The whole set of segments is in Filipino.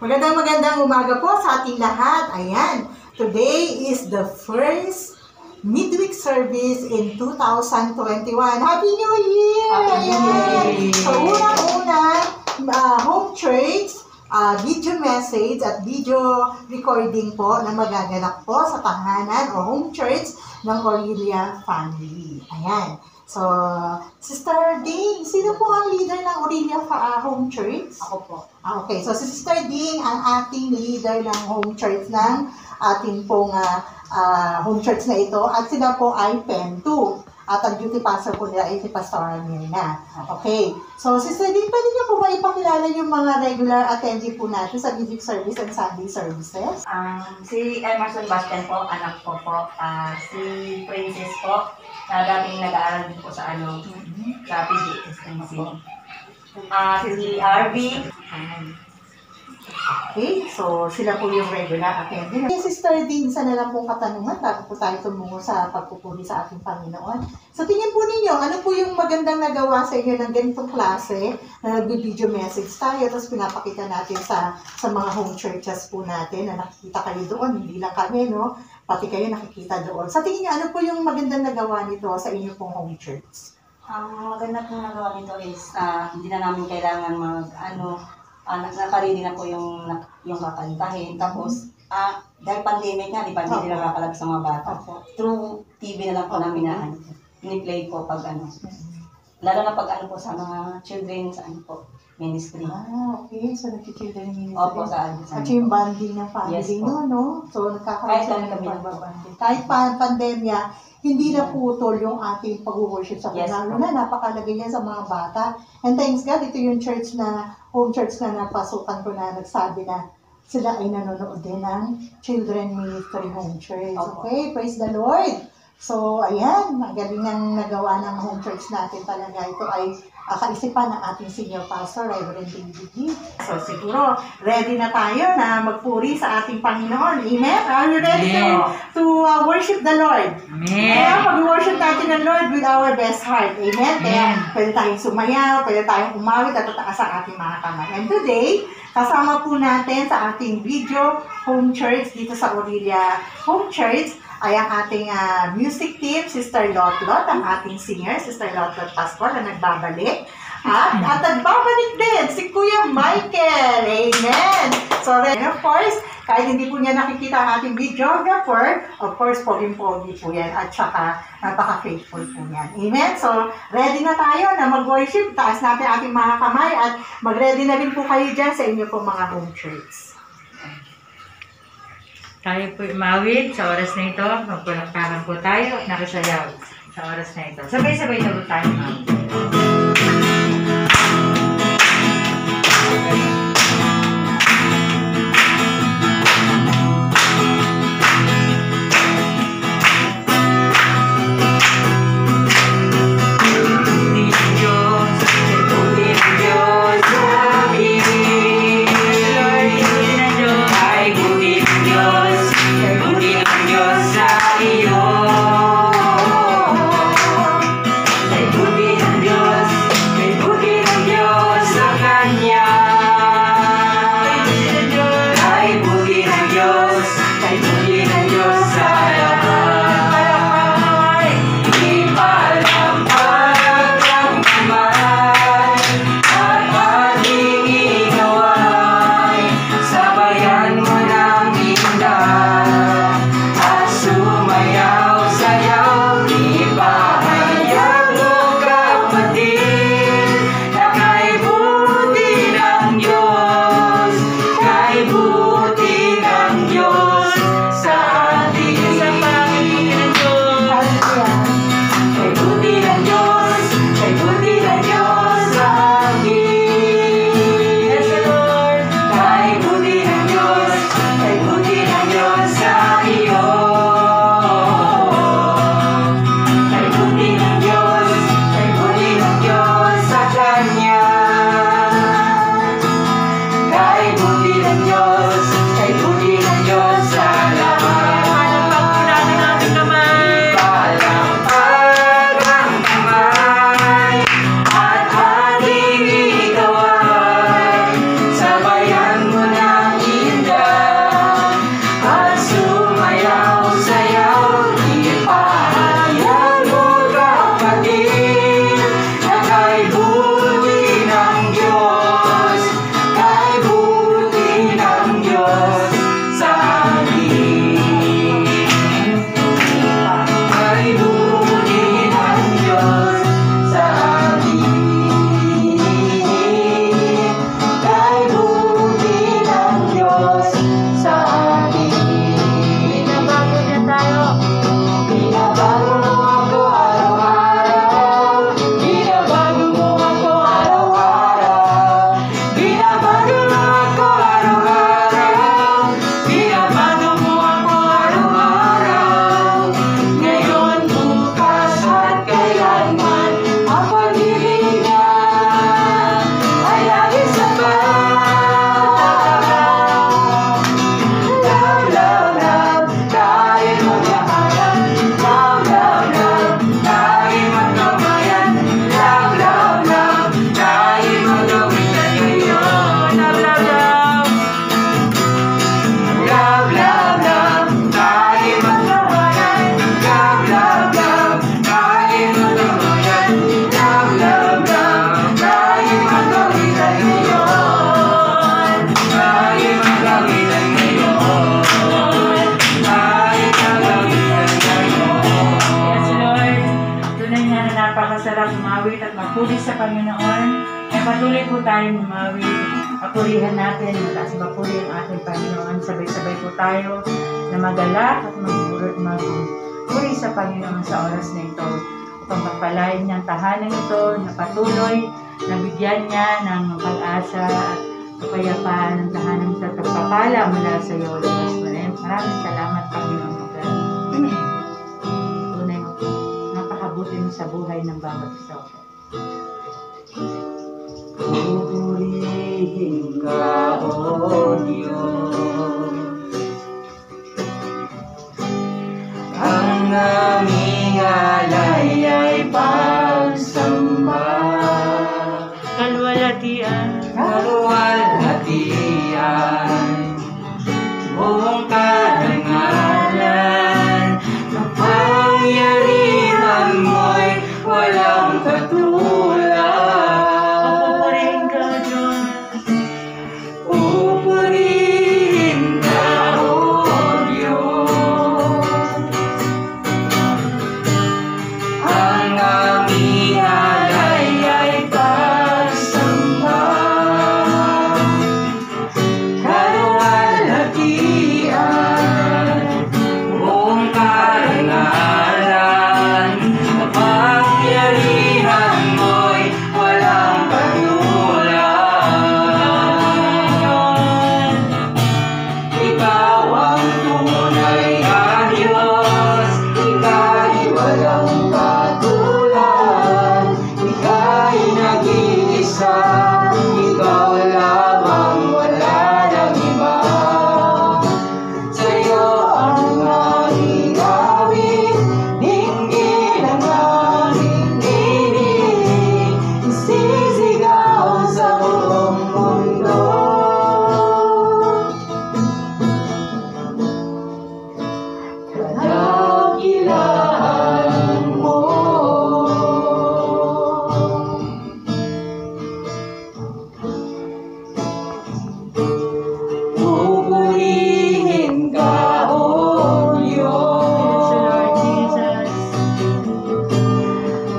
Magandang umaga po sa ating lahat. Ayan, today is the first midweek service in 2021. Happy New Year! Happy New Year! So, unang-una, home church, video message at video recording po na magaganap po sa tahanan o home church ng Aurelia family. Ayan. So, Sister Ding, sino po ang leader ng Aurelia Home Church? Ako po. Okay, so si Sister Ding ang ating leader ng home church ng ating pong home church na ito at sila po ay PEN 2. At ang duty pastor po nila ay si Pastor Mirna. Okay, so Sister Ding, pwede niyo po ba ipakilala yung mga regular attendee po natin sa midweek service and Sunday services? Si Emerson Bastian po, anak ko po. Si Princess po, na dating nag-aaral din po sa sa PGSNC. Si RV. Okay, so sila po yung regular attendee. Okay, Sister Ding, isa na lang pong katanungan bago po tayo tumungo sa pagpupuri sa ating Panginoon. So tingin po ninyo, ano po yung magandang nagawa sa inyo ng ganitong klase na nag-video message tayo, tapos pinapakita natin sa mga home churches po natin na nakikita kayo doon, hindi lang kami, no? Pati kayo nakikita doon. Sa tingin niyo, ano po yung magandang nagawa nito sa inyo pong home church? Ang maganda pong nagawa nito is hindi na namin kailangan nakaredy na po yung kakantahin. Tapos, dahil pandemic nga, di pa hindi nila kakalabas sa mga bata. Through TV na lang po namin na ini-play po pag lalo na pag po sa mga children sa ministry. Okay. So, nag-children ministry. Opo, sa at yung bonding ng family, yes, no? So, nagkakaroon kahit ng pagbabanding. Kahit pandemya, hindi na putol yung ating pag-worship sa yes, lalo na napakalagay niya sa mga bata. And thanks God, ito yung church home church na napasukan ko na nagsabi na sila ay nanonood din ng Children Ministry Home Church. Okay, praise the Lord! So, ayan, magaling ang nagawa ng home church natin talaga. Ito ay kaisipan ng ating senior pastor, Reverend David G. So, siguro, ready na tayo na magpuri sa ating Panginoon. Amen? Are you ready to worship the Lord? Amen. Kaya mag-worship natin ng Lord with our best heart. Amen? Kaya pwede tayong sumayaw, pwede tayong umawit at tataas ang ating mga kamay. And today, kasama po natin sa ating video home church dito sa Aurelia Home Church ay ang ating music team, Sister Lotlot, ang ating singer, Sister Lotlot Pascual, na nagbabalik. At nagbabalik din si Kuya Michael. Amen! So, and of course, kahit hindi po niya nakikita ang ating videographer, of course, poging-pogi po yan. At saka, napaka-faithful po yan. Amen? So, ready na tayo na mag-worship. Taas natin ating mga kamay at mag-ready na rin po kayo dyan sa inyo pong mga home church. Tayo po umawit sa oras na ito. Magpalakpakan po tayo at nakasayaw sa oras na ito. Sabay-sabay na po tayo umawit. Kaya patuloy po tayong umawi. Papurihan natin, mataas mapuri ang ating Panginoon. Sabay-sabay po tayo na magalak at magpuri sa Panginoon sa oras na ito. Upang pagpalain niyang tahanan ito na patuloy na bigyan niya ng pag-asa at kapayapaan ng tahanan sa pagpapala mula sa iyo. Maraming salamat, Panginoon. Tunay mo, napakabuti mo sa buhay ng bawat isa. Pupurihin ka, O Diyos, ang aming alay ay pagsamba. Kalwalatian, Kaluwalhatian, buong karangalan, kapangyarihan mo'y walang katulad. papurihin ka, Diyos. Pupurihin ka, O Diyos, ang aming alay ay pagsamba. Kaluwalhatian, buong karangalan, kapangyarihan mo'y walang katulad. Ikaw ang tunay na Diyos, ika'y walang katulad, ika'y nag-iisa, ikaw lamang, wala nang iba. Sa'yo ang aming awit, dinggin ang aming tinig, isisigaw sa buong mundo. Kadakilaan mo. Pupurihin ka, O Diyos, Sa Lord Jesus.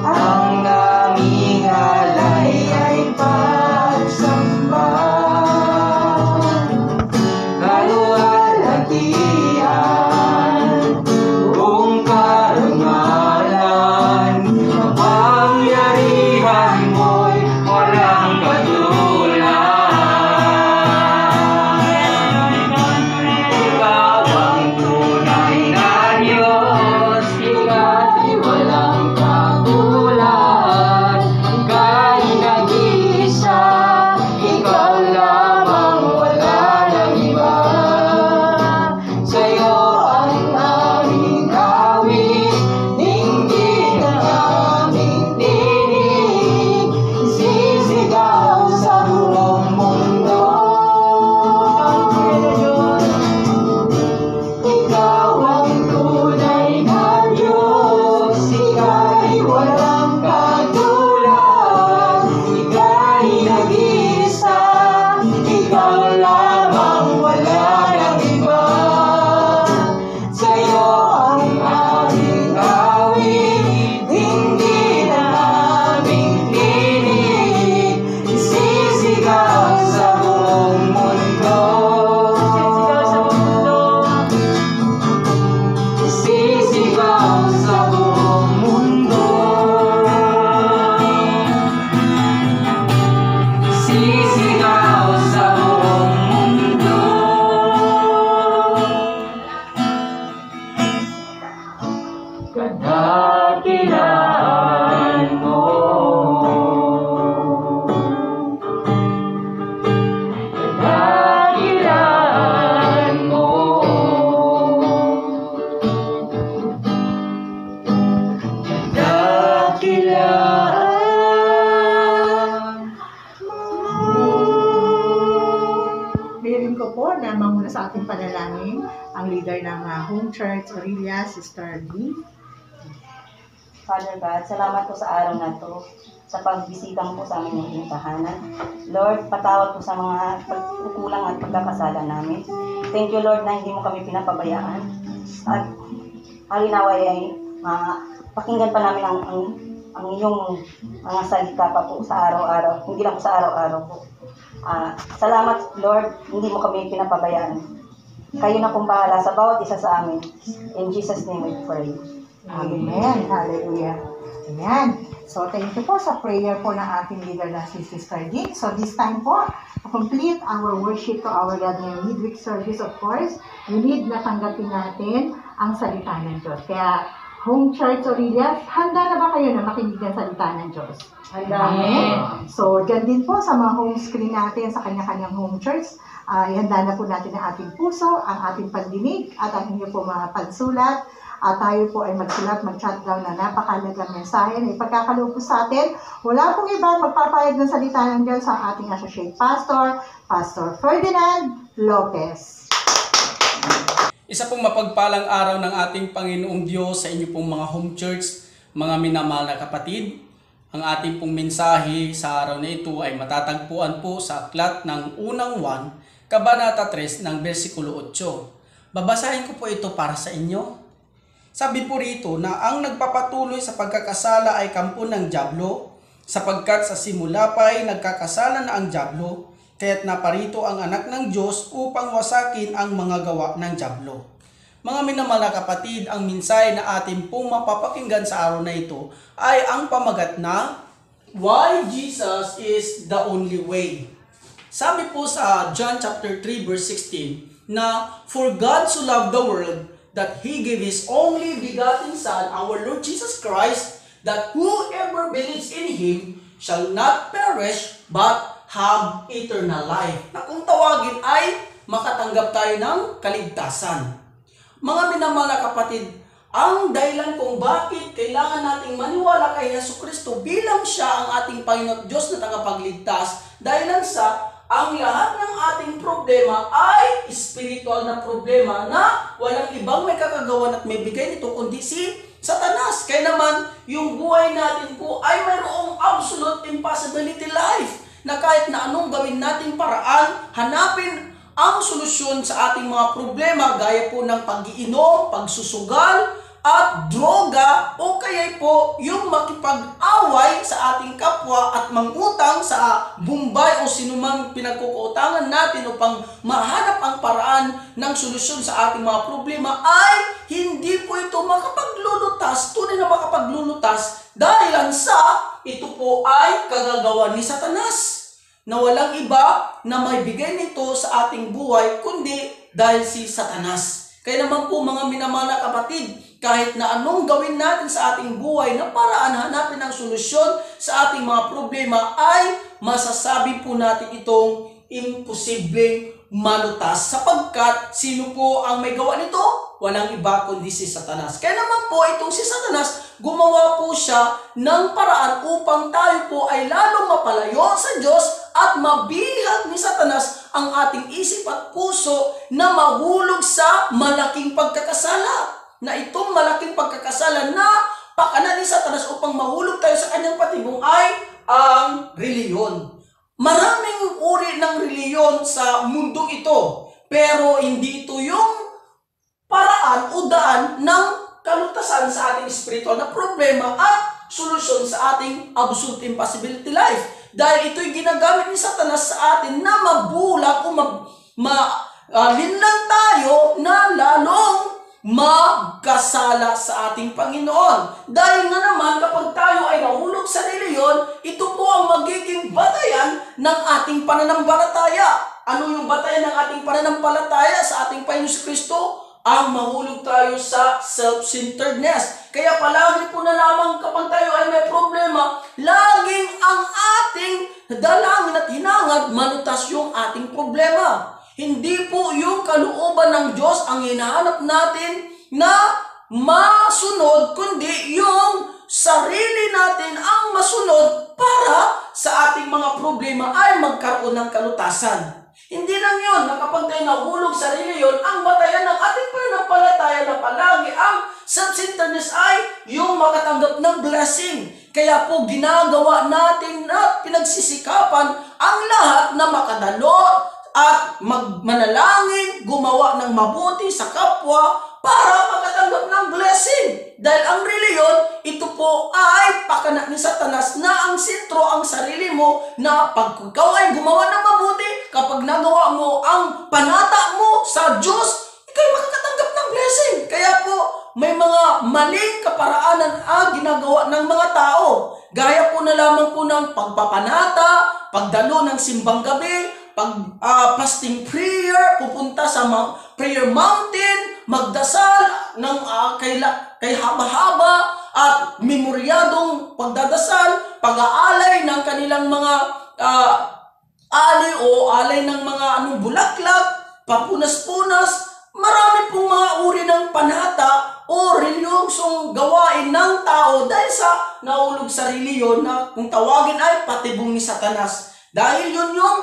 ang aming alay ay pagsamba. Kaluwalhatian, buong karangalan, kapangyarihan mo'y walang katulad. Ikaw ang tunay na Diyos, ika'y walang katulad, ika'y nag-iisa, ikaw lamang, wala nang iba. Sa'yo ang aming awit, dinggin ang aming tinig, isisigaw sa buong mundo. Ikaw ang tunay na Diyos, ika'y walang katulad, ika'y nag-iisa, ikaw lamang, wala nang iba. Sa'yo ang aming awit, dinggin ang aming tinig, isisigaw sa buong mundo. Isisigaw sa buong mundo. Isisigaw sa buong mundo. Kadakilaan mo. Kadakilaan mo. Kadakilaan Hiling ko po na manguna sa ating panalangin ang leader ng Home Church Aurelia, Sister D. Father God, salamat po sa araw na to, sa pagbisita mo po sa aming mga tahanan. Lord, patawad po sa mga pagkukulang at pagkakasala namin. Thank you, Lord, na hindi mo kami pinapabayaan. At halinawa ay pakinggan pa namin ang ang iyong mga salita pa po sa araw-araw, hindi lang po sa araw-araw po. Salamat Lord, hindi mo kami pinapabayaan. Kayo na pong bahala sa bawat isa sa amin. In Jesus' name we pray. Amen. Hallelujah. Ayan. So, thank you po sa prayer po ng ating leader na si Sister Jean. So, this time po, to complete our worship to our God ngayong midweek service, of course, we need na tanggapin natin ang salita ng Diyos. Kaya, Home Church Aurelia, handa na ba kayo na makinig ng salita ng Diyos? Handa. Amen. So, dyan din po sa mga home screen natin sa kanya-kanyang home church, ihanda na po natin ang ating puso, ang ating pandinig, at ang inyo po mga pansulat. At tayo po ay magsulat, mag-chat down na napakalagang mensahe na ipagkakaloob po sa atin. Wala pong iba magpapayag ng salita ng Diyos sa ating associate pastor, Pastor Ferdinand Lopez. Isa pong mapagpalang araw ng ating Panginoong Diyos sa inyo pong mga home church, mga minamahal na kapatid. Ang ating pong mensahe sa araw na ito ay matatagpuan po sa aklat ng unang 1, Kabanata 3 ng versikulo 8. Babasahin ko po ito para sa inyo. Sabi po rito na ang nagpapatuloy sa pagkakasala ay kampo ng dyablo, sapagkat sa simula pa ay nagkakasala na ang dyablo, kaya't naparito ang anak ng Diyos upang wasakin ang mga gawa ng dyablo. Mga minamahal na kapatid, ang mensahe na atin pong mapapakinggan sa araw na ito ay ang pamagat na Why Jesus is the Only Way. Sabi po sa John chapter 3 verse 16 na For God so loved the world that He gave His only begotten Son, our Lord Jesus Christ, that whoever believes in Him shall not perish but have eternal life. Na kung tawagin ay makatanggap tayo ng kaligtasan. Mga minamahal na kapatid, ang dahilan kung bakit kailangan nating maniwala kay Jesucristo bilang siya ang ating Panginoon at Diyos na tagapagligtas, dahilan sa ang lahat ng ating problema ay spiritual na problema na walang ibang may kakagawan at may bigay nito kundi si Satanas. Kaya naman, yung buhay natin po ay mayroong absolute impossibility life na kahit na anong gawin nating paraan, hanapin ang solusyon sa ating mga problema gaya po ng pag-iinom, pagsusugal, at droga o kaya po yung makipag-away sa ating kapwa at mangutang sa Bombay o sinumang pinagkukutangan natin upang mahanap ang paraan ng solusyon sa ating mga problema ay hindi po ito makapaglulutas, tunay na makapaglulutas dahil sa ito po ay kagagawa ni Satanas na walang iba na may bigay nito sa ating buhay kundi dahil si Satanas. Kaya naman po mga minamahal na kapatid, kahit na anong gawin natin sa ating buhay na paraan hanapin ang solusyon sa ating mga problema ay masasabi po natin itong imposibleng malutas sapagkat sino po ang may gawa nito? Walang iba kundi si Satanas. Kaya naman po itong si Satanas, gumawa po siya ng paraan upang tayo po ay lalong mapalayo sa Diyos at mabihag ni Satanas ang ating isip at puso na mahulog sa malaking pagkakasala. Na itong malaking pagkakasala na pakana ni Satanas upang mahulog tayo sa kanyang patibong ay ang reliyon. Maraming uri ng reliyon sa mundong ito, pero hindi ito yung paraan o daan ng kalutasan sa ating spiritual na problema at solusyon sa ating absolute impossibility life. Dahil ito'y ginagamit ni Satanas sa atin na mabulag o linlang tayo na lalong magkasala sa ating Panginoon. Dahil nga naman kapag tayo ay nahulog sa reliyon, ito po ang magiging batayan ng ating pananampalataya. Ano yung batayan ng ating pananampalataya sa ating Panginoon Kristo? Ang mahulog tayo sa self-centeredness. Kaya palagi po na lamang kapag tayo ay may problema, laging ang ating dalangin at hinangad malutas yung ating problema. Hindi po yung kalooban ng Diyos ang hinahanap natin na masunod, kundi yung sarili natin ang masunod para sa ating mga problema ay magkaroon ng kalutasan. Hindi lang yun, na kapag tayo nahulog sa reliyon, ang batayan ng ating pananampalataya na palagi ang self-centeredness ay yung makatanggap ng blessing. Kaya po ginagawa natin na pinagsisikapan ang lahat na makadalo at manalangin, gumawa ng mabuti sa kapwa para makatanggap ng blessing. Dahil ang reliyon, ito po ay pakana ni Satanas na ang sentro ang sarili mo, na pag ikaw ay gumawa ng mabuti, kapag nagawa mo ang panata mo sa Diyos, ikaw makakatanggap ng blessing. Kaya po, may mga maling kaparaanan ang ginagawa ng mga tao. Gaya po na lamang po ng pagpapanata, pagdalo ng simbang gabi, fasting prayer, pupunta sa prayer mountain, magdasal ng kay haba-haba, at memoryadong pagdadasal, pag-aalay ng kanilang mga alay ng mga bulaklak, papunas-punas. Marami pong mga uri ng panata o reliyosong gawain ng tao dahil sa naulog sa reliyon na kung tawagin ay patibong ni Satanas. Dahil yun yung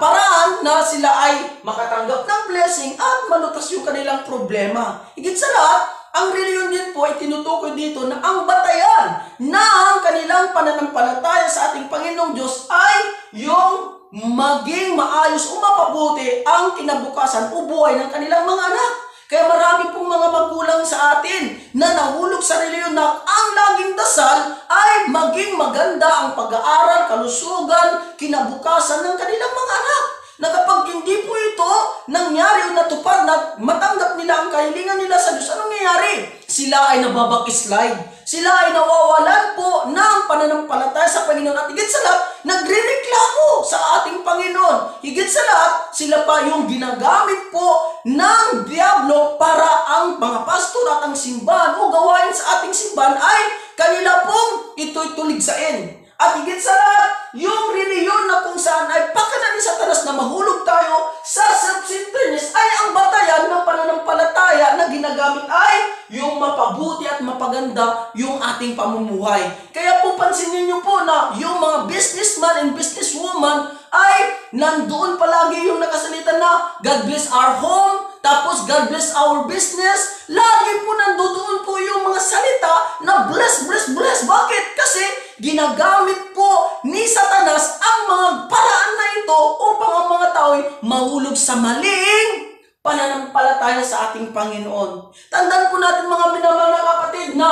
paraan na sila ay makatanggap ng blessing at malutas yung kanilang problema. Higit sa lahat, ang reliyon din po ay tinutukoy dito na ang batayan ng kanilang pananampalataya sa ating Panginoong Diyos ay yung maging maayos o mapabuti ang kinabukasan o buhay ng kanilang mga anak. Kaya marami pong mga magulang sa atin na nahulog sa reliyon na ang laging dasal ay maging maganda ang pag-aaral, kalusugan, kinabukasan ng kanilang mga anak. Na kapag hindi po ito nangyari o natupad na matanggap nila ang kahilingan nila sa Diyos, anong nangyayari? Sila ay nababackslide. Sila ay nawawalan po ng pananampalataya sa Panginoon. At higit sa lahat, nagre-reklamo sa ating Panginoon. Higit sa lahat, sila pa yung ginagamit po ng Diablo para ang mga pastor at ang simbahan o gawain sa ating simbahan ay kanila pong ito'y tuligsain. At higit sa lahat, yung reliyon na kung saan ay pakana ni Satanas na mahulog tayo sa self-centeredness ay ang batayan ng pananampalataya na ginagamit ay yung mapabuti at mapaganda yung ating pamumuhay. Kaya po pansinin niyo po na yung mga businessman and businesswoman ay nandoon palagi yung nakasalita na God bless our home, tapos God bless our business. Lagi po nandoon po yung mga salita na bless, bless, bless. Bakit? Kasi ginagamit po ni Satanas ang mga paraan na ito upang ang mga tao ay mahulog sa maling pananampalataya sa ating Panginoon. Tandaan po natin mga minamahal na kapatid na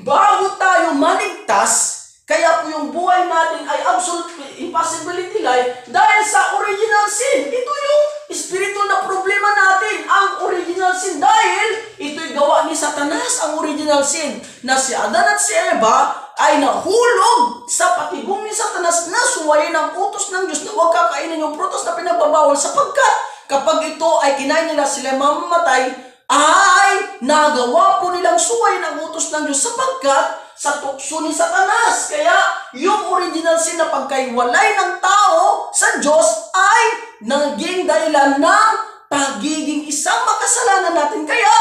bago tayo maligtas, kaya po yung buhay natin ay absolute impossibility life dahil sa original sin. Ito yung spiritual na problema natin, ang original sin, dahil ito'y gawa ni Satanas, ang original sin, na si Adan at si Eva ay nahulog sa patibong ni Satanas na suwayin ang utos ng Diyos na huwag kakainin yung prutas na pinagbabawal, sapagkat kapag ito ay kinain nila, sila mamamatay, ay nagawa po nilang suwayin ang utos ng Diyos sapagkat sa tukso ni Satanas. Kaya yung original sin na pagkaiwalay ng tao sa Diyos ay naging dahilan ng pagiging isang makasalanan natin. Kaya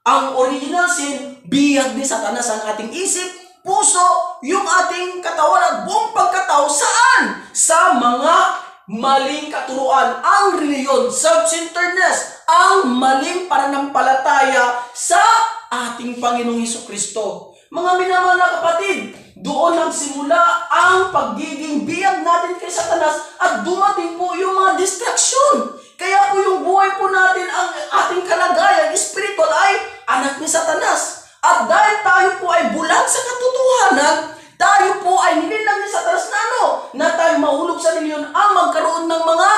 ang original sin, biyag ni Satanas ang ating isip, puso, yung ating katawan at buong pagkatao. Saan? Sa mga maling katuruan, ang reliyon, self-centeredness, ang maling pananampalataya sa ating Panginoong Hesukristo. Mga minamahal na kapatid, doon nagsimula ang pagiging biyag natin kay Satanas at dumating po yung mga distraction. Kaya po yung buhay po natin, ang ating kalagayan, spiritual, ay anak ni Satanas. At dahil tayo po ay bulag sa katotohanan, tayo po ay nilinlang ni Satanas na na tayo mahulog sa reliyon ang magkaroon ng mga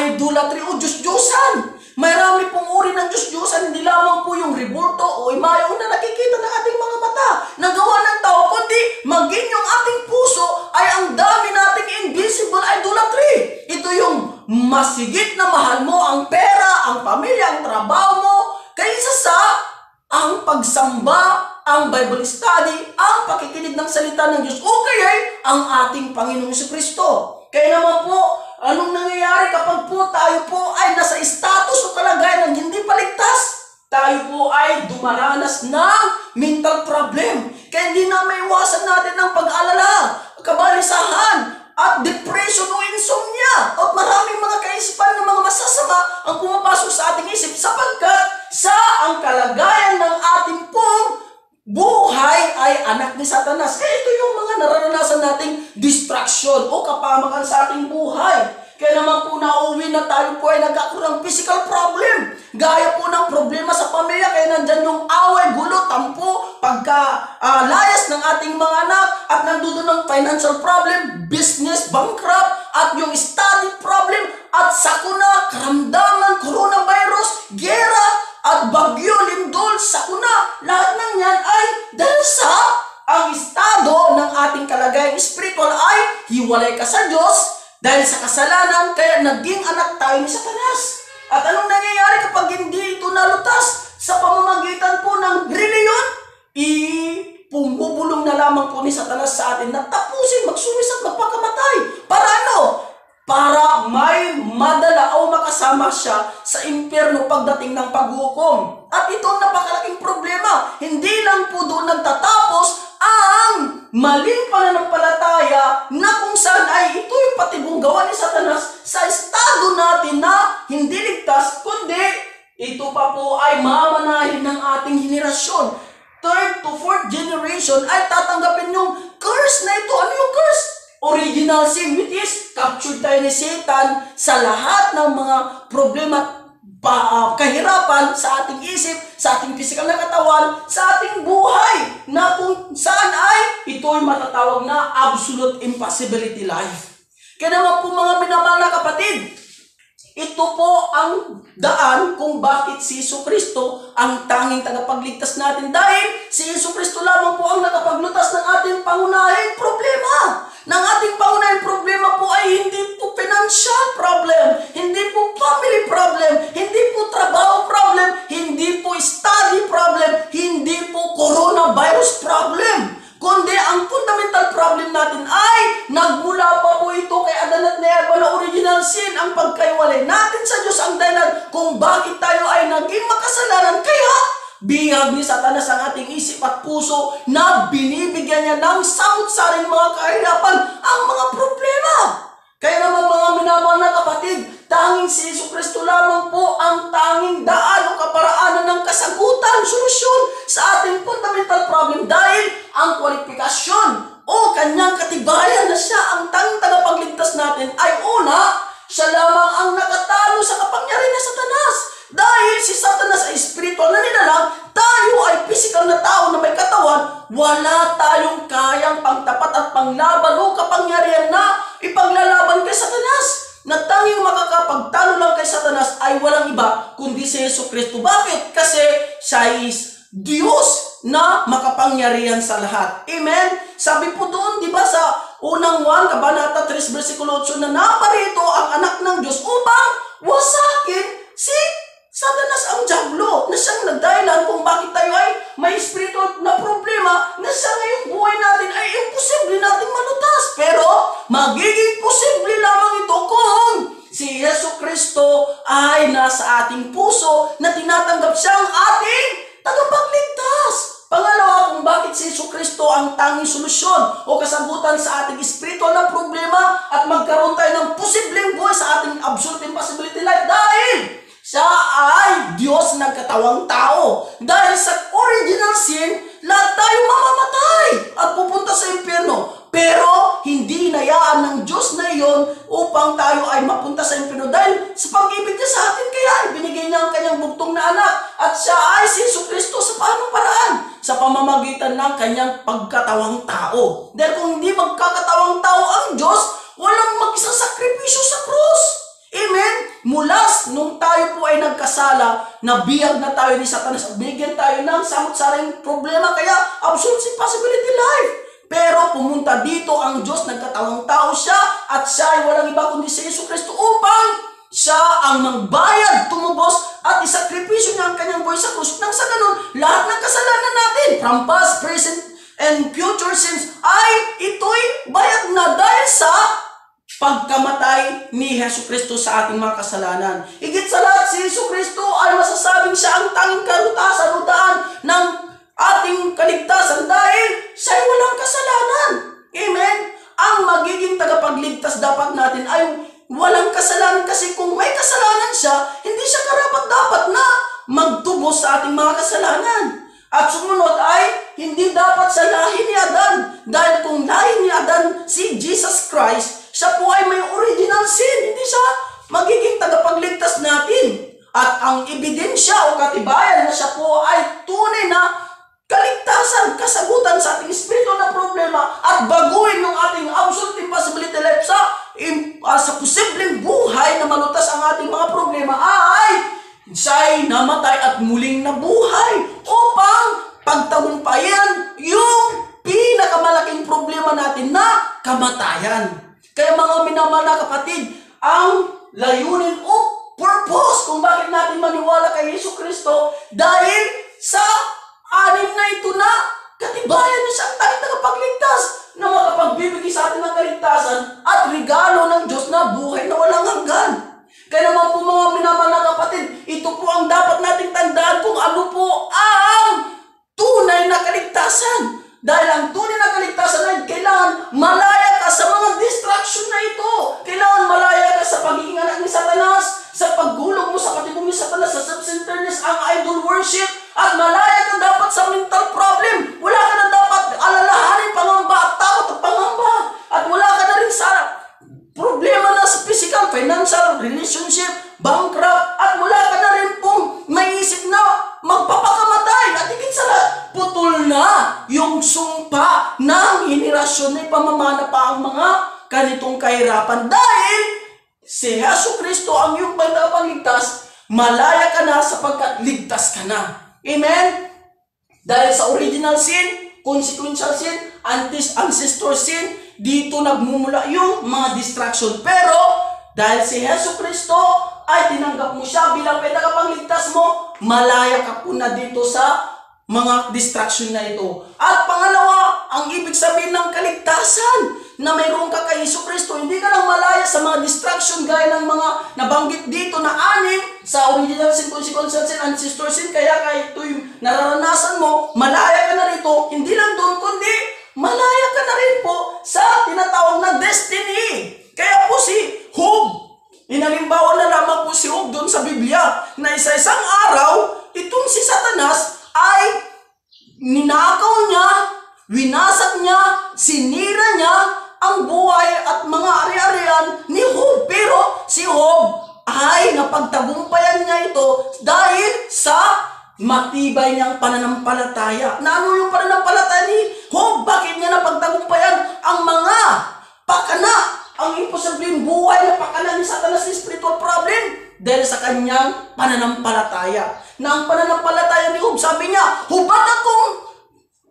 idolatry o Diyos-Diyosan. Marami pong uri ng Diyos-Diyosan, hindi lamang po yung rebulto o imayaw na nakikita ng ating mga mata, nagawa ng tao, kundi maging yung ating puso ay ang dami nating invisible idolatry. Ito yung masigit na mahal mo ang pera, ang pamilya, ang trabaho mo, kaysa sa ang pagsamba, ang Bible study, ang pakikinig ng salita ng Diyos, o kaya ang ating Panginoong Jesucristo. Kaya naman po, anong nangyayari kapag po tayo po ay nasa status o kalagayan ng hindi paligtas? Tayo po ay dumaranas ng mental problem. Kaya hindi na maiwasan natin ng pag-alala, kabalisahan, at depression o insomnia. At maraming mga kaisipan ng mga masasama ang pumapasok sa ating isip sapagkat sa ang kalagayan ng ating pong buhay ay anak ni Satanas. Kaya ito yung mga nararanasan nating distraction o kapamakan sa ating buhay. Kaya naman po nauwi na tayo po ay nagkakaroon ng physical problem. financial problem, business bankrupt, at yung study problem, at sakuna, karamdaman, coronavirus, gera, at bagyo, lindol, sakuna, lahat ng yan ay dahil sa ang estado ng ating kalagayang spiritual ay hiwalay ka sa Diyos dahil sa kasalanan, kaya naging anak tayo ni Satanas. At anong nangyayari kapag hindi ito nalutas? Sa pamamagitan po ng reliyon, pumubulong na lamang po ni Satanas sa atin na tapusin, magsumis at magpakamatay. Para ano? Para may madala o makasama siya sa impyerno pagdating ng paghukom. At ito ang napakalaking problema. Hindi lang po doon nagtatapos ang maling pananampalataya na kung saan ay ito yung patibong gawa ni Satanas sa estado natin na hindi ligtas, kundi ito pa po ay mamanahin ng ating henerasyon. Third to fourth generation ay tatanggapin yung curse na ito. Ano yung curse? Original sin, which is captured tayo ni Satan sa lahat ng mga problema, kahirapan sa ating isip, sa ating physical na katawan, sa ating buhay, na kung saan ay ito ay matatawag na absolute impossibility life. Kaya naman po mga minamahal na kapatid, ito po ang daan kung bakit si Jesucristo ang tanging tagapagligtas natin, dahil si Jesucristo lamang po ang nakapaglutas ng ating pangunahing problema. Ng ating pangunahing problema po ay hindi po financial problem, hindi po family problem, hindi po trabaho problem, hindi po study problem, hindi po coronavirus problem, kundi ang fundamental problem natin ay nagmula pa po ito kay Adan at Eva na original sin, ang pagkaiwalay natin sa Diyos ang dahilan kung bakit tayo ay naging makasalanan. Kaya bihag ni Satanas ang ating isip at puso na binibigyan niya ng samut-saring mga kahirapan ang mga problema. Kaya naman mga minamahal na kapatid, tanging si Jesucristo lamang po ang tanging daan o kaparaanan ng kasagutan, solusyon sa ating fundamental problem, dahil ang kwalifikasyon o kanyang katibayan na siya ang tanging tagapagligtas natin ay una, siya lamang ang nakatalo sa kapangyarihan ng Satanas. Dahil si Satanas ay spiritual na nilalang, tayo ay physical na tao na may katawan, wala tayong kayang pangtapat at panglaban o kapangyarihan na ipaglalaban kay Satanas. Na tanging makakapagtalo lang kay Satanas ay walang iba kundi si Jesucristo. Bakit? Kasi siya is Diyos na makapangyarihan sa lahat. Amen? Sabi po doon, di ba, sa unang 1, Kabanata 3, versikulo 8, na naparito ang anak ng Diyos upang wasakin si Satanas ang diablo, na siyang nagdahilan kung bakit tayo ay may spiritual na problema na sa ngayong buhay natin ay imposible natin malutas. Pero magiging posible lamang ito kung si Jesucristo ay nasa ating puso na tinatanggap siyang ating tagapagligtas. Pangalawa, kung bakit si Jesucristo ang tanging solusyon o kasagutan sa ating spiritual na problema at magkaroon tayo ng posibleng buhay sa ating absolute impossibility life, dahil siya ay Diyos nagkatawang tao. Dahil sa original sin, lahat tayo mamamatay at pupunta sa impyerno. Pero hindi hinayaan ng Diyos na iyon upang tayo ay mapunta sa impyerno, dahil sa pag-ibig niya sa atin, kaya ibinigay niya ang kanyang bugtong na anak. At siya ay si Jesucristo sa paanong paraan? Sa pamamagitan ng kanyang pagkatawang tao. Dahil kung hindi magkakatawang tao ang Diyos, walang mag-isang sakripisyo sa krus. Amen? Mulas nung tayo po ay nagkasala, nabiyag na tayo ni Satanas, bigyan tayo ng samut-saring problema, kaya absolute impossibility life. Pero pumunta dito ang Diyos, nagkatawang tao siya, at siya ay walang iba kundi si Jesucristo upang siya ang magbayad, tumubos, at isakripisyo niya ang kanyang buhay sa krus. Nang sa ganun, lahat ng kasalanan natin, from past, present, and future sins, ay ito'y bayad na dahil sa pagkamatay ni Jesucristo sa ating mga kasalanan. Higit sa lahat, si Jesucristo ay masasabing siya ang tanging karutasan o daan ng ating kaligtasan, dahil siya ay walang kasalanan. Amen? Ang magiging tagapagligtas dapat natin ay walang kasalanan, kasi kung may kasalanan siya, hindi siya karapat-dapat na magtubos sa ating mga kasalanan. At sumunod ay hindi dapat sa lahi ni Adan, dahil kung lahi ni Adan si Jesus Christ, siya po ay may original sin, hindi siya magiging tagapagligtas natin. At ang ebidensya o katibayan na siya po ay tunay na kaligtasan, kasagutan sa ating spiritual na problema at baguhin yung ating absolute impossibility life sa posibleng buhay na malutas ang ating mga problema ay siya'y namatay at muling nabuhay upang pagtagumpayan yung pinakamalaking problema natin na kamatayan. Kaya mga minamahal na kapatid, ang layunin o purpose kung bakit natin maniwala kay Yesu Kristo dahil sa anim na ito na katibayan niya siyang tanging tagapagligtas na makapagbibigay sa atin ng kaligtasan at regalo ng Diyos na buhay na walang hanggan. Kaya naman po mga minamahal na kapatid, ito po ang dapat nating tandaan kung ano po ang tunay na kaligtasan. Dahil ang tunay na kaligtasan ay kailangan malaya ka sa mga distraction na ito. Kailangan malaya ka sa pagiging anak ni Satanas, sa paggulong mo sa katibong ni Satanas, sa self-centeredness, ang idol worship, at malaya ka dapat sa mental problem. Wala ka na dapat alalahanin pangamba at takot at pangamba. At wala ka na rin sa problema na sa physical, financial, relationship, bankrupt, at wala ka na rin pong maisip na magpapakamatay. At higit sa lahat, putol na yung sumpa ng henerasyon na ipamamana pa ang mga ganitong kahirapan. Dahil si Yesu Kristo ang iyong tagapagligtas, malaya ka na sapagkat ligtas ka na. Amen? Dahil sa original sin, consequential sin, ancestor sin, dito nagmumula yung mga distraction. Pero, dahil si Yesu Kristo ay tinanggap mo siya bilang tagapagligtas mo, malaya ka po na dito sa mga distraction na ito. At pangalawa, ang ibig sabihin ng kaligtasan na mayroon ka kay Yesu Kristo, hindi ka lang malaya sa mga distraction gaya ng mga nabanggit dito na anim sa original sin, consequential sin, ancestor sin, kaya ito yung nararanasan mo, malaya ka na rito, hindi lang doon, kundi malaya ka na rin po sa tinatawag na destiny. Kaya po si Job, inalimbawa na lamang po si Job doon sa Biblia, na isa-isang araw, itong si Satanas ay ninakaw niya, winasak niya, sinira niya ang buhay at mga ari-arian ni Job. Pero si Job ay napagtagumpayan niya ito dahil sa matibay niyang pananampalataya. Na ano yung pananampalataya ni Job? Bakit niya napagtagumpayan ang mga pakana, ang imposibleng buhay na pakana ni Satanas ni spiritual problem? Dahil sa kanyang pananampalataya. Na ang pananampalataya ni Job, sabi niya, hubad akong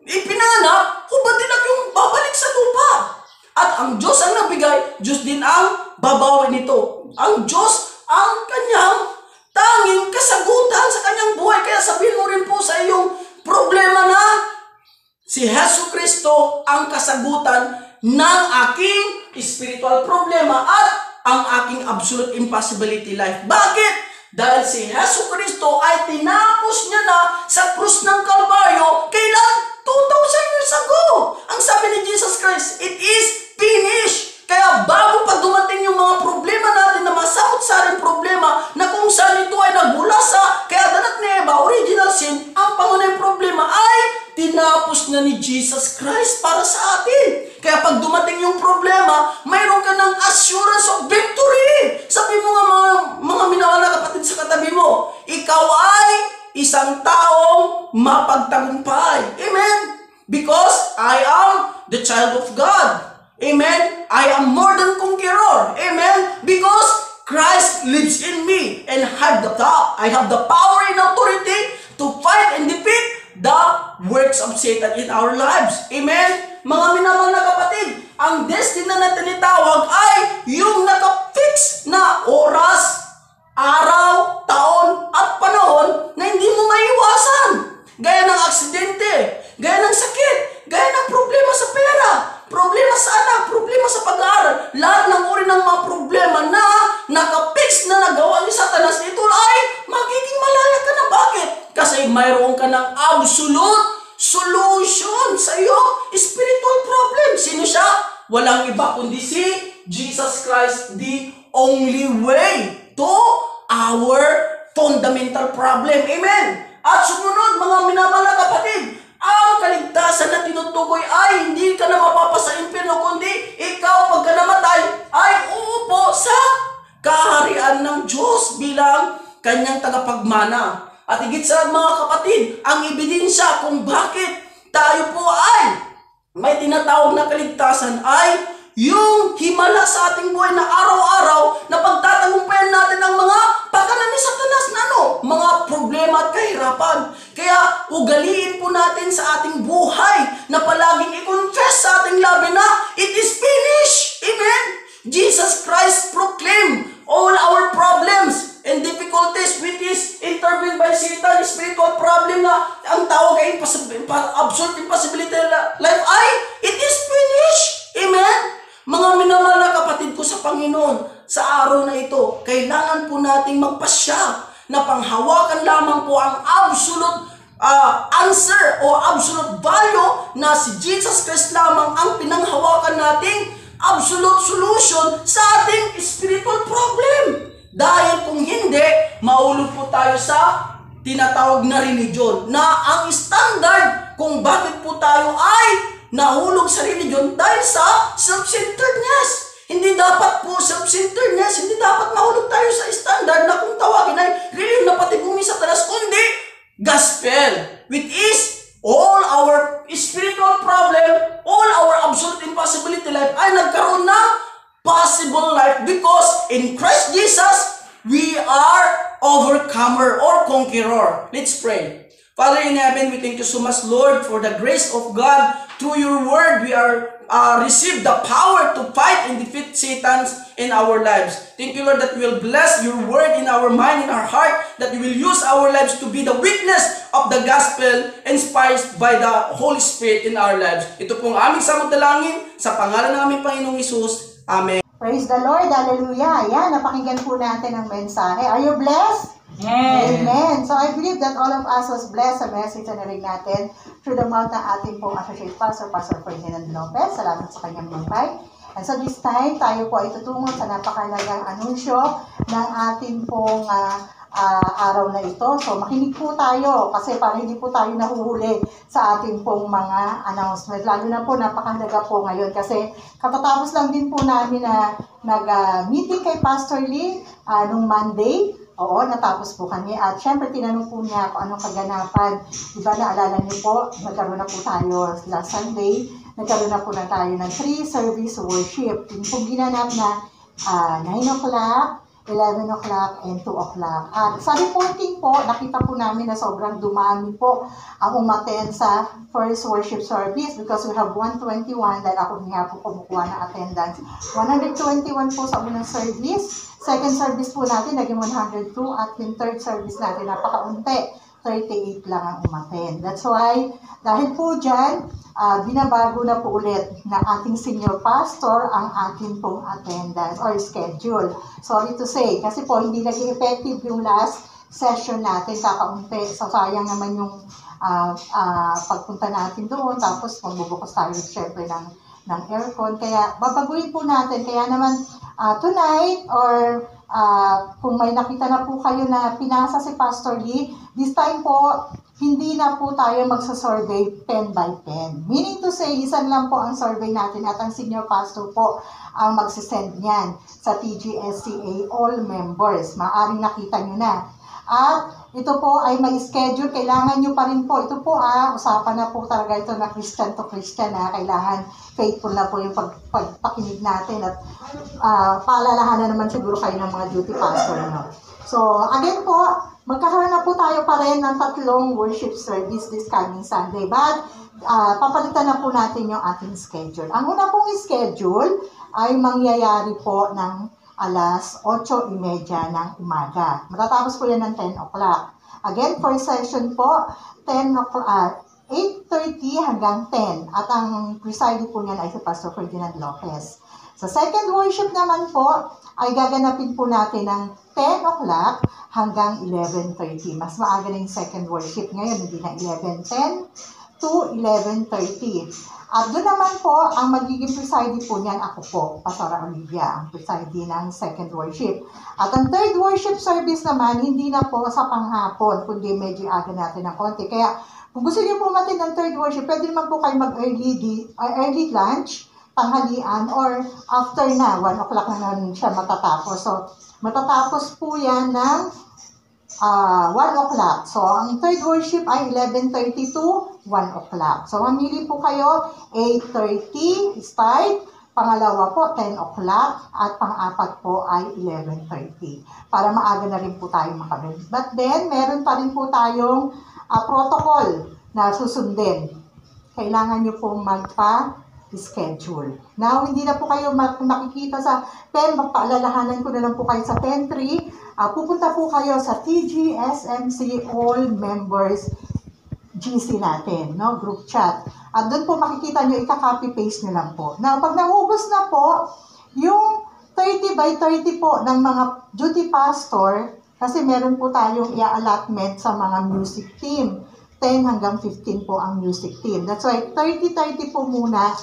ipinanganak, hubad din akong babalik sa lupa. At ang Diyos ang nabigay, Diyos din ang babawi nito. Ang Diyos ang kanyang tanging kasagutan sa kanyang buhay. Kaya sabihin mo rin po sa iyong problema na si Yesu Kristo ang kasagutan ng aking spiritual problema at ang aking absolute impossibility life. Bakit? Dahil si Yesu Kristo ay tinapos niya na sa krus ng Kalbaryo kailan? 2,000 years ago. Ang sabi ni Jesus Christ, it is finished. Kaya bago pa dumating yung mga problema natin na masamot-saring problema na kung saan ito ay nagmula sa kaya danak ni Eva, original sin, ang pangunahing problema ay tinapos na ni Jesus Christ para sa atin. Kaya pag dumating yung problema, mayroon ka ng assurance of victory. Sabi mo nga mga minamahal na kapatid sa katabi mo, ikaw ay isang taong mapagtagumpay. Amen? Because I am the child of God. Amen? I am more than conqueror. Amen? Because Christ lives in me and I have the power and authority to fight and defeat the works of Satan in our lives. Amen? Mga minamahal na kapatid, ang destiny na tinitawag ay yung nakafix na oras, araw, taon, at panahon na hindi mo maiwasan. Gaya ng aksidente, gaya ng sakit, gaya ng problema sa pera, problema sa anak, problema sa pag-aaral, lahat ng uri ng mga problema na nakapix na nagawa ni Satanas, ito ay magiging malaya ka na. Bakit? Kasi mayroon ka ng absolute solution sa iyo spiritual problem. Sino siya? Walang iba kundi si Jesus Christ, the only way to our fundamental problem. Amen? At sumunod, mga minamahal na kapatid, ang kaligtasan na tinutukoy ay hindi ka na mapapasa impyerno, kundi ikaw pagka namatay ay uupo sa kaharian ng Diyos bilang kanyang tagapagmana. At higit sa mga kapatid, ang ebidensya kung bakit tayo po ay may tinatawag na kaligtasan ay yung himala sa ating buhay na araw-araw na pagtatagumpayan natin ang mga pakanan ni Satanas na mga problema at kahirapan. Kaya ugaliin po natin sa ating buhay na palaging i-confess sa ating labi na it is finished. Amen? Jesus Christ proclaimed all our problems and difficulties which is intervened by Satan, spiritual problem na ang tawag ay absolute impossibility life ay it is finished. Amen? Mga minamahal na kapatid ko sa Panginoon, sa araw na ito, kailangan po nating magpasya na panghawakan lamang po ang absolute answer o absolute value na si Jesus Christ lamang ang pinanghawakan nating absolute solution sa ating spiritual problem. Dahil kung hindi, maulog po tayo sa tinatawag na religion na ang standard kung bakit po tayo ay nahulog sa religion dahil sa self-centeredness. Hindi dapat po self-centeredness, hindi dapat mahulog tayo sa standard na kung tawagin ay religion na patibumi sa talas, kundi gospel, which is all our spiritual problem, all our absolute impossibility life ay nagkaroon ng possible life because in Christ Jesus, we are overcomer or conqueror. Let's pray. Father in heaven, we thank you so much, Lord, for the grace of God. Through your word, we are receive the power to fight and defeat Satan in our lives. Thank you, Lord, that we will bless your word in our mind, in our heart, that we will use our lives to be the witness of the gospel inspired by the Holy Spirit in our lives. Ito pong aming samot-dalangin sa pangalan ng aming Panginoong Hesus. Amen. Praise the Lord. Hallelujah. Ayan, napakinggan po natin ang mensahe. Are you blessed? Amen. So I believe that all of us was blessed sa message na narinig natin through the mouth ng ating pong Associate Pastor, Pastor Ferdinand Lopez. Salamat sa kanyang buhay. And so this time, tayo po ay tutungo sa napakalagang anunsyo ng ating pong araw na ito. So makinig po tayo kasi para hindi po tayo nahuhuli sa ating pong mga announcement. Lalo na po napakahalaga po ngayon kasi katatapos lang din po namin na nag-meeting kay Pastor Lee nung Monday. Oo, natapos po kami. At syempre, tinanong po niya kung anong kaganapan. Diba, naalala niyo po, nagkaroon na po tayo last Sunday, nagkaroon na po na tayo ng 3 service worship. Yung po ginanap na 9 o'clock, 11 o'clock, and 2 o'clock. At sa reporting po, nakita po namin na sobrang dumami po ang umattend sa first worship service because we have 121 dahil ako nga po kumukuha ng attendance. 121 po sa unang service. Second service po natin, naging 102 at yung third service natin, napakaunti. 38 lang ang umattend. That's why, dahil po dyan, binabago na po ulit na ating senior pastor ang ating pong attendance or schedule. Sorry to say, kasi po hindi naging effective yung last session natin, kakaunti. So sayang naman yung pagpunta natin doon, tapos magbubukas tayo syempre ng aircon. Kaya babaguhin po natin. Kaya naman tonight or kung may nakita na po kayo na pinasa si Pastor Lee, this time po, hindi na po tayo magsasurvey 10 by 10. Meaning to say, isan lang po ang survey natin at ang senior pastor po ang magsisend niyan sa TGSCA all members. Maaring nakita nyo na. At ito po ay may schedule, kailangan nyo pa rin po. Ito po usapan na po talaga ito na Christian to Christian kailangan faithful na po yung pagpakinig natin at paalalahanan naman siguro kayo ng mga duty pastor. So again po, magkakaroon na po tayo pa rin ng 3 worship service this coming Sunday. But papalitan na po natin yung ating schedule. Ang una pong schedule ay mangyayari po ng alas 8:30 ng umaga. Matatapos po yan ng 10 o'clock. Again, first session po, 8:30 hanggang 10. At ang presiding po niyan ay si Pastor Ferdinand Lopez. Sa second worship naman po, ay gaganapin po natin ng 10 o'clock hanggang 11:30. Mas maaga na yung second worship ngayon, hindi na 11:10 to 11:30. At doon naman po, ang magiging presiding po niyan, ako po, Pastor Olivia, ang presiding ng second worship. At ang third worship service naman, hindi na po sa panghapon, kundi medyo aga natin ng konti. Kaya, kung gusto niyo po matin ng third worship, pwede naman po kayo mag-early lunch, tanghalian, or after na, 1 o'clock na siya matatapos. So, matatapos po yan ng 1 o'clock. So, ang third worship ay 11:30 to 1 o'clock. So, mamili po kayo, 8:30 start, pangalawa po 10 o'clock, at pang-apat po ay 11:30. Para maaga na rin po tayo makabili. But then, meron pa rin po tayong protocol na susundin. Kailangan nyo pong magpa-schedule. Now, hindi na po kayo makikita sa pen, magpaalalahanan ko na lang po kayo sa pantry. Pupunta po kayo sa TGSMC All Members GC natin, no? Group chat. At doon po makikita nyo, ika-copy-paste nyo lang po. Now, pag naubos na po, yung 30 by 30 po ng mga duty pastor, kasi meron po tayong i-allotment sa mga music team. 10 hanggang 15 po ang music team. That's why 30-30 po muna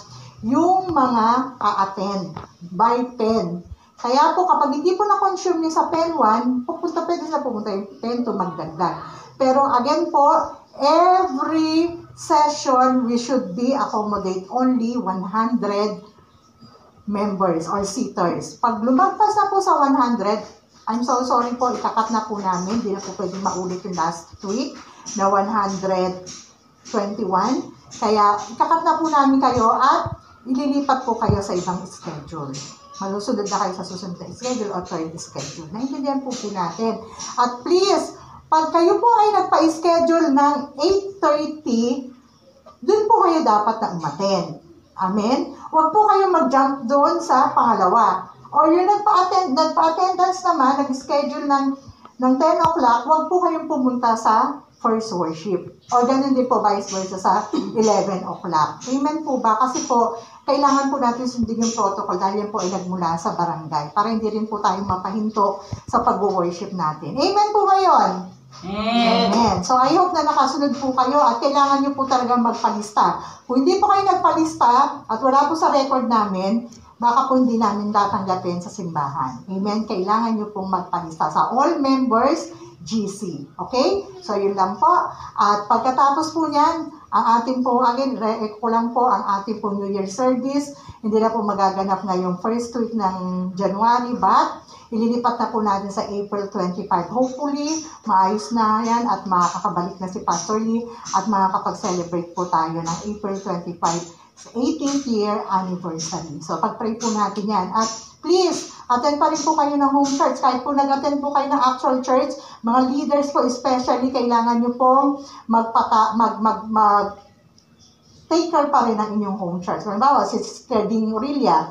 yung mga a-attend by pen. Kaya po kapag hindi po na-consume nyo sa pen 1, pwede na pumunta yung pen 2 magdagdag. Pero again po, every session we should be accommodate only 100 members or seaters. Pag lumagpas na po sa 100, I'm so sorry po, ikakat na po namin. Hindi na po pwede maulit yung last week na 121. Kaya ikakat na po namin kayo at ililipat po kayo sa ibang schedule. Malusunod na kayo sa susunod na schedule or third schedule. Naintindihan po natin. At please, pag kayo po ay nagpa-schedule ng 8:30, dun po kayo dapat na umattend. Amen? Huwag po kayo mag-jump doon sa pangalawa. Or yung nagpa-attendance naman, nag-schedule ng 10 o'clock, huwag po kayong pumunta sa first worship. O ganun din po vice versa sa 11 o'clock. Amen po ba? Kasi po, kailangan po natin sundin yung protocol dahil yan po ay nagmula sa barangay para hindi rin po tayo mapahinto sa pag-worship natin. Amen po ba yun? Amen. So, I hope na nakasunod po kayo at kailangan nyo po talagang magpalista. Kung hindi po kayo nagpalista at wala po sa record namin, baka po hindi namin tatanggapin sa simbahan. Amen. Kailangan nyo pong magpalista sa all members GC. Okay? So, yun lang po. At pagkatapos po niyan, ang ating po, again, ko lang po ang ating po New Year service. Hindi na po magaganap ngayong first week ng January, but ililipat na po natin sa April 25. Hopefully, maayos na yan at makakabalik na si Pastor Lee at makakapag-celebrate po tayo ng April 25 18th year anniversary. So, pag-pray po natin yan. At please, attend pa rin po kayo ng home church. Kahit po nag-attend po kayo ng actual church, mga leaders po especially, kailangan nyo pong take care pa rin ng inyong home church. Halimbawa, si Sister Ding Aurelia,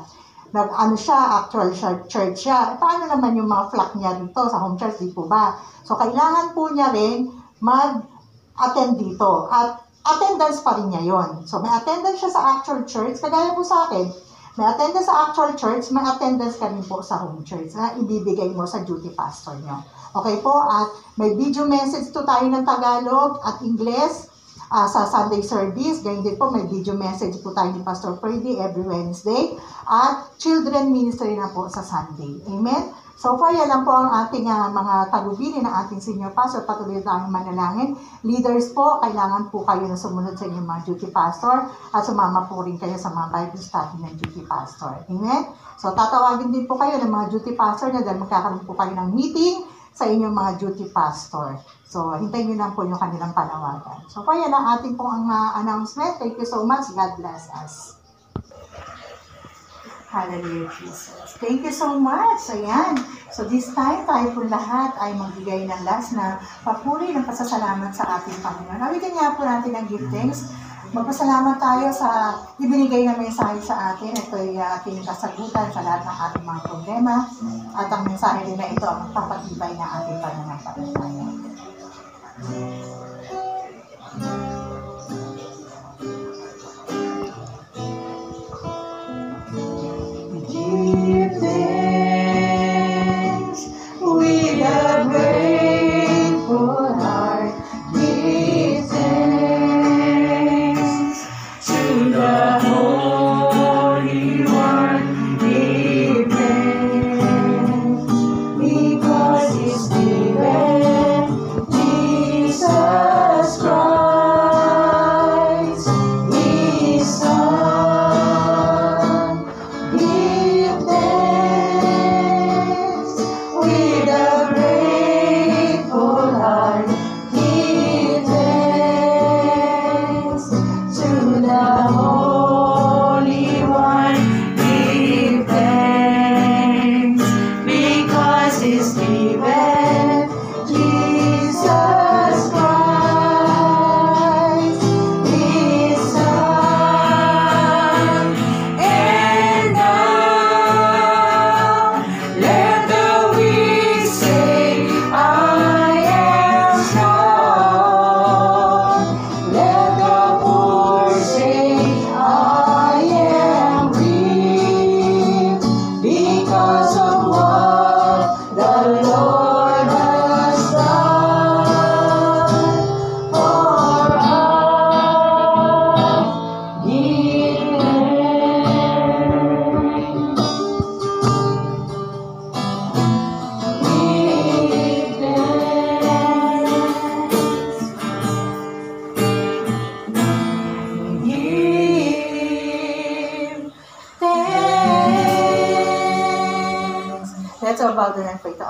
actual church siya. Paano naman yung mga flock niya dito sa home church, di po ba? So, kailangan po niya rin mag-attend dito. At attendance pa rin niya yon. So, may attendance siya sa actual church. Kagaya po sa akin, may attendance sa actual church, may attendance ka rin po sa home church na ibibigay mo sa duty pastor nyo. Okay po? At may video message to tayo ng Tagalog at Ingles sa Sunday service. Ganyan din po, may video message po tayo ni Pastor Freddy every Wednesday. At children ministry na po sa Sunday. Amen? So far, yan lang po ang ating mga tagubili ng ating senior pastor. Patuloy tayong manalangin. Leaders po, kailangan po kayo na sumunod sa inyong mga duty pastor at sumama po rin kayo sa mga Bible study ng duty pastor. Amen? So tatawagin din po kayo ng mga duty pastor na dahil magkakaroon po kayo ng meeting sa inyong mga duty pastor. So hintayin nyo lang po yung kanilang panawagan. So far, yan ang ating pong announcement. Thank you so much. God bless us. Hallelujah, Jesus. Thank you so much. Ayan. So this time, tayo po lahat ay magbigay ng last na papuri ng pasasalamat sa ating Panginoon. Nawitin nga po natin ang give thanks. Magpasalamat tayo sa ibinigay na mensahe sa atin. Ito ay ating kasagutan sa lahat ng ating mga problema. At ang mensahe din na ito ang magpapatibay na ating pananampalataya. Give thanks with a grateful heart. Give thanks to the Holy One. Give thanks because His Spirit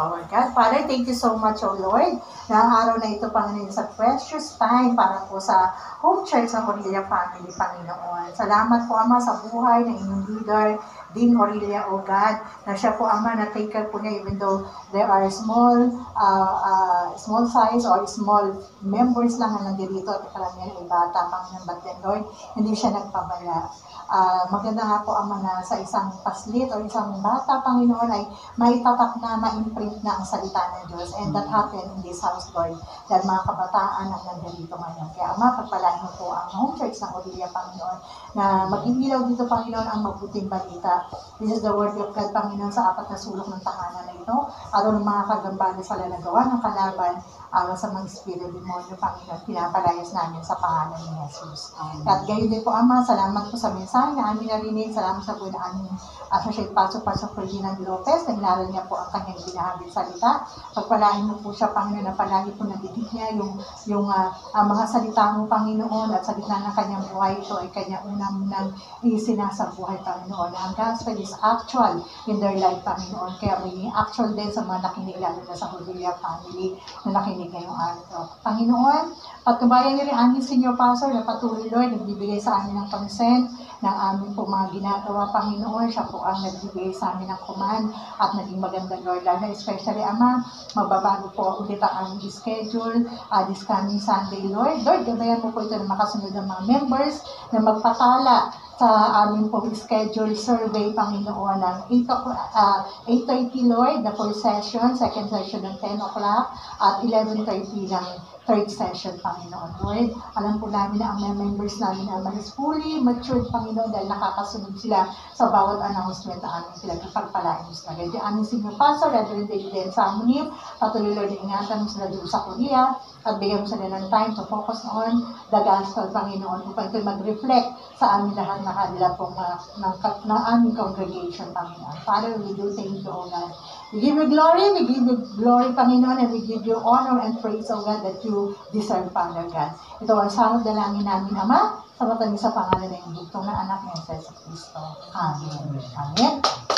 our God. Father, thank you so much, O Lord, na ang araw na ito, Panginoon, sa precious time para po sa Home Church ng Orilla Family, Panginoon. Salamat po, Ama, sa buhay ng inyong leader, Dean Orilla, O God, na siya po, Ama, na take care po niya even though there are small size or small members lang na nandito at karamihan ay bata, Panginoon, but then, Lord, hindi siya nagpabala. Maganda nga po, Ama, na sa isang paslit o isang bata, Panginoon, ay maitatak na, ma-imprint na ang salita ng Diyos. And that happened in this house, Lord, dahil mga kabataan ang nandito ngayon. Kaya, Ama, pagpalain mo po ang Home Church ng Orilla, Panginoon, na mag-ilaw dito, Panginoon, ang mabuting balita. This is the word of God, Panginoon, sa apat na sulok ng tahanan na ito. Araw ng mga kagambala sa lalagawa ng kalaban, awa sa mga espiritu demonyo, Panginoon, pinapalayas namin sa pangalan ni Jesus. At gayon din po, Ama, salamat po sa mensahe na amin narinig. Salamat sa po na aming Associate Pastor Ferdinand Lopez, na inaral niya po ang kanyang binahabing salita. Pagpalain mo po siya, Panginoon, na palagi po nabibig niya yung mga salita mo, Panginoon, at sa gitna ng kanyang buhay, ito ay kanyang unang isinasabuhay, Panginoon. Ang gospel is actual in their life, Panginoon. Kaya may actual din sa mga nakinig, lalo na sa Orilla Family na nakinig ngayong araw. Panginoon, patnubayan niyo rin aming senior pastor na patuloy, Lord, nagbibigay sa amin ng consent ng aming po mga ginagawa, Panginoon. Siya po ang nagbibigay sa amin ng command at naging maganda, Lord. Lalo especially, Ama, magbabago po ulit ang aming schedule this coming Sunday, Lord. Lord, gabayan mo po ito na makasunod ng mga members na magpatala sa aming po schedule survey, Panginoon, ng 8:30, Lord, na first session, second session ng 10 o'clock, at 11:30 ng third session, Panginoon. Lord, alam po namin na ang mga members namin ay fully matured, Panginoon, dahil nakakasunod sila sa bawat announcement na aming sila ipagpalain mo sila. Kaya aming senior pastor, Reverend David Samuel, patuloy, Lord, ingatan mo sila doon sa Korea at bigyan mo sila ng time to focus on the gospel, Panginoon, upang ito mag-reflect sa amin lahat na kanila pong ng aming congregation, Panginoon. Father, we do thank you, O God. We give you glory, Panginoon, and we give you honor and praise, O God, that you deserve, Father God. Ito ang samot dalangin namin, Ama, sa matamis sa pangalan ng bugtong na anak ni Jesus Cristo. Amen. Amen.